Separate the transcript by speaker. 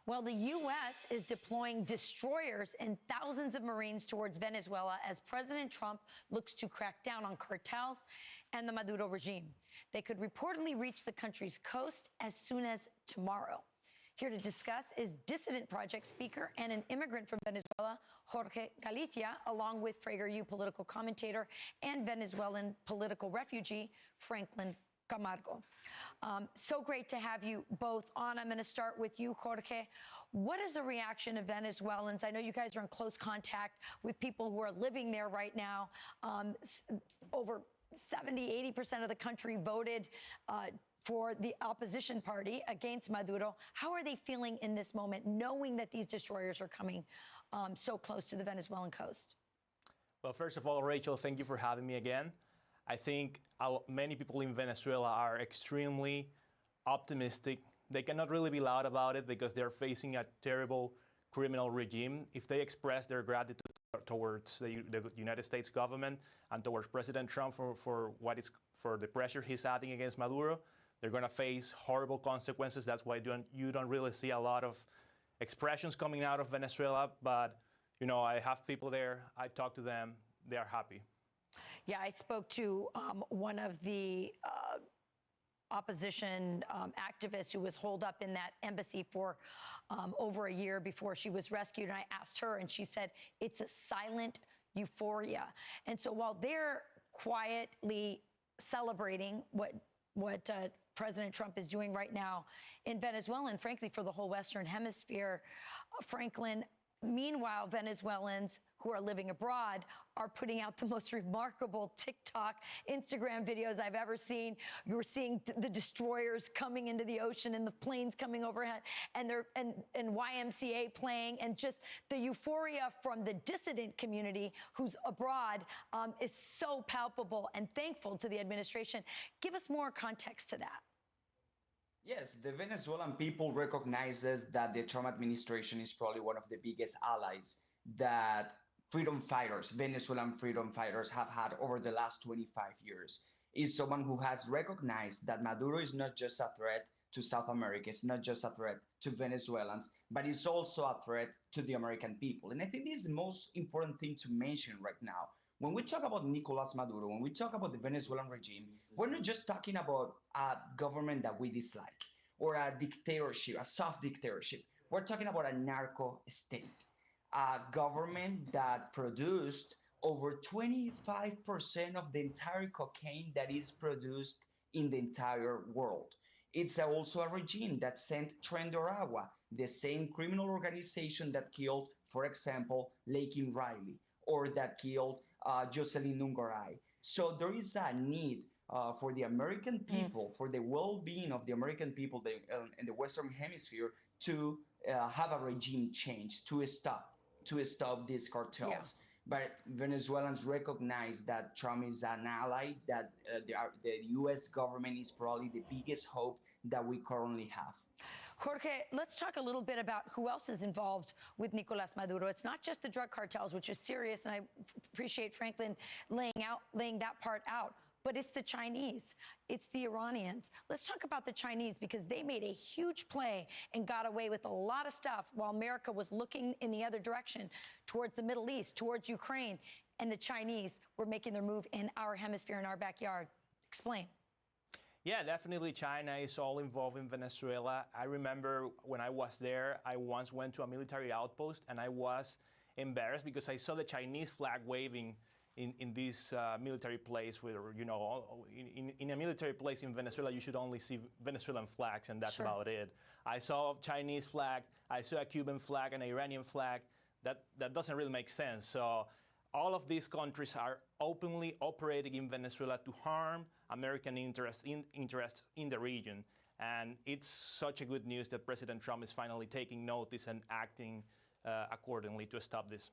Speaker 1: Well, the U.S. is deploying destroyers and thousands of Marines towards Venezuela as President Trump looks to crack down on cartels and the Maduro regime. They could reportedly reach the country's coast as soon as tomorrow. Here to discuss is Dissident Project speaker and an immigrant from Venezuela, Jorge Galicia, along with PragerU political commentator and Venezuelan political refugee, Franklin Camargo. So great to have you both on. I'm going to start with you, Jorge. What is the reaction of Venezuelans? I know you guys are in close contact with people who are living there right now. Over 70–80% of the country voted for the opposition party against Maduro. How are they feeling in this moment, knowing that these destroyers are coming so close to the Venezuelan coast?
Speaker 2: Well, first of all, Rachel, thank you for having me again. I think many people in Venezuela are extremely optimistic. They cannot really be loud about it because they're facing a terrible criminal regime. If they express their gratitude towards the United States government and towards President Trump for the pressure he's adding against Maduro, they're going to face horrible consequences. That's why you don't really see a lot of expressions coming out of Venezuela. But, you know, I have people there. I talk to them. They are happy.
Speaker 1: Yeah, I spoke to one of the opposition activists who was holed up in that embassy for over a year before she was rescued. And I asked her, and she said, it's a silent euphoria. And so while they're quietly celebrating what President Trump is doing right now in Venezuela, and frankly, for the whole Western Hemisphere, Franklin, meanwhile, Venezuelans who are living abroad are putting out the most remarkable TikTok, Instagram videos I've ever seen. You're seeing the destroyers coming into the ocean and the planes coming overhead, and YMCA playing, and just the euphoria from the dissident community who's abroad is so palpable, and thankful to the administration. Give us more context to that.
Speaker 3: Yes, the Venezuelan people recognizes that the Trump administration is probably one of the biggest allies that freedom fighters, Venezuelan freedom fighters, have had over the last 25 years. Is someone who has recognized that Maduro is not just a threat to South America, it's not just a threat to Venezuelans, but it's also a threat to the American people. And I think this is the most important thing to mention right now. When we talk about Nicolas Maduro, when we talk about the Venezuelan regime, we're not just talking about a government that we dislike or a dictatorship, a soft dictatorship. We're talking about a narco state, a government that produced over 25% of the entire cocaine that is produced in the entire world. It's also a regime that sent Tren de Aragua, the same criminal organization that killed, for example, Lakin Riley, or that killed Jocelyn Nungaray. So there is a need for the American people, for the well-being of the American people in the Western Hemisphere, to have a regime change, to stop these cartels. Yeah. But Venezuelans recognize that Trump is an ally, that the U.S. government is probably the biggest hope that we currently have.
Speaker 1: Jorge, let's talk a little bit about who else is involved with Nicolas Maduro. It's not just the drug cartels, which is serious, and I appreciate Franklin laying that part out. But it's the Chinese, it's the Iranians. Let's talk about the Chinese, because they made a huge play and got away with a lot of stuff while America was looking in the other direction, towards the Middle East, towards Ukraine. And the Chinese were making their move in our hemisphere, in our backyard. Explain.
Speaker 2: Yeah, definitely China is all involved in Venezuela. I remember when I was there, I once went to a military outpost, and I was embarrassed because I saw the Chinese flag waving in this military place, where, you know, in a military place in Venezuela, you should only see Venezuelan flags, and that's about it. I saw a Chinese flag, I saw a Cuban flag, an Iranian flag. That doesn't really make sense. So all of these countries are openly operating in Venezuela to harm American interests in the region. And it's such a good news that President Trump is finally taking notice and acting accordingly to stop this.